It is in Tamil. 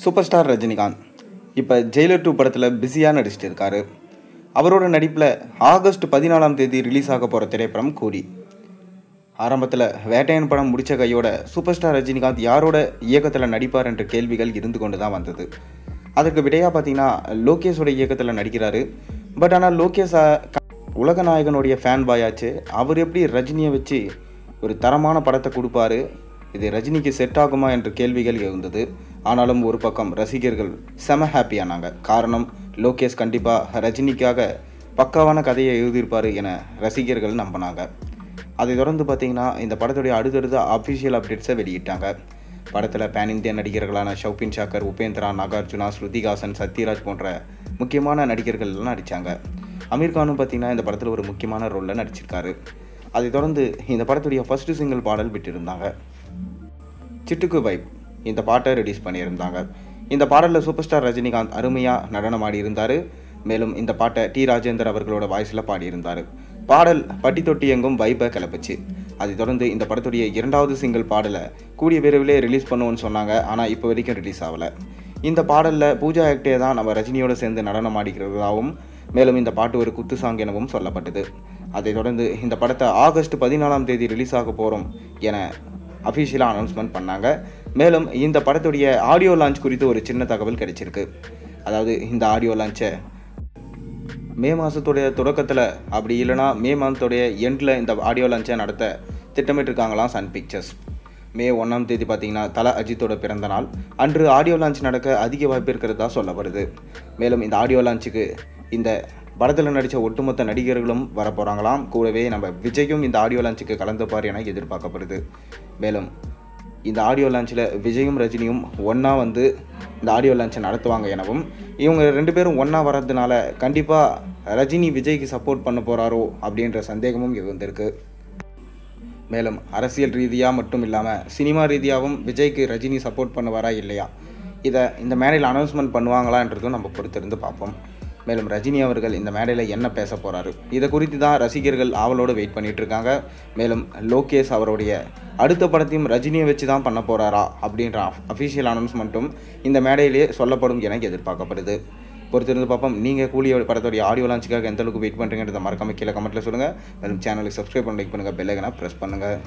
சூப்பர் ஸ்டார் ரஜினிகாந்த் இப்போ ஜெயிலர் 2 படத்தில் பிஸியாக நடிச்சிட்டு இருக்காரு. அவரோட நடிப்பில் ஆகஸ்ட் 14ஆம் தேதி ரிலீஸ் ஆக போகிற திரைப்படம் கூலி. ஆரம்பத்தில் வேட்டையன் படம் முடித்த கையோட சூப்பர் ஸ்டார் ரஜினிகாந்த் யாரோட இயக்கத்தில் நடிப்பார் என்ற கேள்விகள் இருந்து கொண்டு தான் வந்தது. அதற்கு விடையாக பார்த்தீங்கன்னா லோகேஷோட இயக்கத்தில் நடிக்கிறாரு. பட் ஆனால் லோகேஷ் உலக நாயகனுடைய ஃபேன் பாயாச்சு. அவர் எப்படி ரஜினியை வச்சு ஒரு தரமான படத்தை கொடுப்பாரு, இது ரஜினிக்கு செட் ஆகுமா என்ற கேள்விகள் இருந்தது. ஆனாலும் ஒரு பக்கம் ரசிகர்கள் செம ஹாப்பியானாங்க. காரணம், லோகேஷ் கண்டிப்பாக ரஜினிக்காக பக்காவான கதையை எழுதியிருப்பார் என ரசிகர்கள் நம்பினாங்க. அதை தொடர்ந்து பார்த்திங்கன்னா இந்த படத்துடைய அடுத்தடுத்த அஃபிஷியல் அப்டேட்ஸை வெளியிட்டாங்க. படத்தில் பேன் இந்தியா நடிகர்களான ஷௌபின் ஷாக்கர், உபேந்திரா, நாகார்ஜுனா, ஸ்ருதிஹாசன், சத்யராஜ் போன்ற முக்கியமான நடிகர்கள்லாம் நடித்தாங்க. அமீர் கானும் பார்த்திங்கன்னா இந்த படத்தில் ஒரு முக்கியமான ரோலில் நடிச்சிருக்காரு. அதை தொடர்ந்து இந்த படத்துடைய ஃபர்ஸ்ட் சிங்கிள் பாடல் விட்டிருந்தாங்க. சிட்டுக்கு வைப் இந்த பாட்டை ரிலீஸ் பண்ணியிருந்தாங்க. இந்த பாடலில் சூப்பர் ஸ்டார் ரஜினிகாந்த் அருமையாக நடனமாடி இருந்தார். மேலும் இந்த பாட்டை டி ராஜேந்தர் அவர்களோட வாய்ஸில் பாடியிருந்தார். பாடல் பட்டி தொட்டி எங்கும் வைப்பை கிளப்பிச்சு. அதை தொடர்ந்து இந்த படத்துடைய 2வது சிங்கிள் பாடலை கூடிய விரைவிலே ரிலீஸ் பண்ணுவோன்னு சொன்னாங்க. ஆனால் இப்போ வரைக்கும் ரிலீஸ் ஆகலை. இந்த பாடலில் பூஜா ஹெக்டே தான் நம்ம ரஜினியோடு சேர்ந்து நடனமாடிக்கிறதாகவும், மேலும் இந்த பாட்டு ஒரு குத்து சாங் எனவும் சொல்லப்பட்டது. அதை தொடர்ந்து இந்த படத்தை ஆகஸ்ட் 14ஆம் தேதி ரிலீஸ் ஆக போகிறோம் என அஃபிஷியலாக அனௌன்ஸ்மெண்ட் பண்ணாங்க. மேலும் இந்த படத்துடைய ஆடியோ லான்ச் குறித்து ஒரு சின்ன தகவல் கிடைச்சிருக்கு. அதாவது இந்த ஆடியோ லான்ச்சை மே மாதத்துடைய தொடக்கத்தில், அப்படி இல்லைனா மே மாதத்துடைய எண்டில் இந்த ஆடியோ லான்ச்சை நடத்த திட்டமிட்டிருக்காங்களாம் சன் பிக்சர்ஸ். மே 1ஆம் தேதி பார்த்திங்கன்னா தல அஜித்தோட பிறந்த நாள் அன்று ஆடியோ லான்ச் நடக்க அதிக வாய்ப்பு இருக்கிறதா சொல்லப்படுது. மேலும் இந்த ஆடியோ லான்ச்சுக்கு இந்த படத்தில் நடித்த ஒட்டுமொத்த நடிகர்களும் வரப்போகிறாங்களாம். கூடவே நம்ம விஜயும் இந்த ஆடியோ லான்ச்சுக்கு கலந்துப்பார் என எதிர்பார்க்கப்படுது. மேலும் இந்த ஆடியோ லான்ச்சில் விஜயும் ரஜினியும் ஒன்றா வந்து இந்த ஆடியோ லான்ச்சை நடத்துவாங்க எனவும், இவங்க 2 பேரும் ஒன்றா வர்றதுனால கண்டிப்பாக ரஜினி விஜய்க்கு சப்போர்ட் பண்ண போகிறாரோ அப்படின்ற சந்தேகமும் இருந்திருக்கு. மேலும் அரசியல் ரீதியாக மட்டும் இல்லாமல் சினிமா ரீதியாகவும் விஜய்க்கு ரஜினி சப்போர்ட் பண்ணுவாரா இல்லையா, இதை இந்த மேடையில் அனௌன்ஸ்மெண்ட் பண்ணுவாங்களான்றதும் நம்ம பொறுத்திருந்து பார்ப்போம். மேலும் ரஜினி அவர்கள் இந்த மேடையில் என்ன பேச போகிறாரு, இதை குறித்து தான் ரசிகர்கள் ஆவலோடு வெயிட் பண்ணிகிட்டு இருக்காங்க. மேலும் லோகேஷ் அவருடைய அடுத்த படத்தையும் ரஜினியை வச்சு தான் பண்ண போகிறாரா அப்படின்ற அஃபிஷியல் அனௌன்ஸ்மெண்ட்டும் இந்த மேடையிலேயே சொல்லப்படும் என எதிர்பார்க்கப்படுது. பொறுத்திருந்து பார்ப்போம். நீங்கள் கூலி படத்துடைய ஆடியோ லான்ச்சுக்காக எந்த அளவுக்கு வெயிட் பண்ணுறீங்கன்றத மறக்காம கீழே கமெண்ட்டில் சொல்லுங்கள். மேலும் சேனலுக்கு சப்ஸ்கிரைப் பண்ணி லைக் பண்ணுங்கள், பெல் ஐகானை ப்ரெஸ் பண்ணுங்கள்.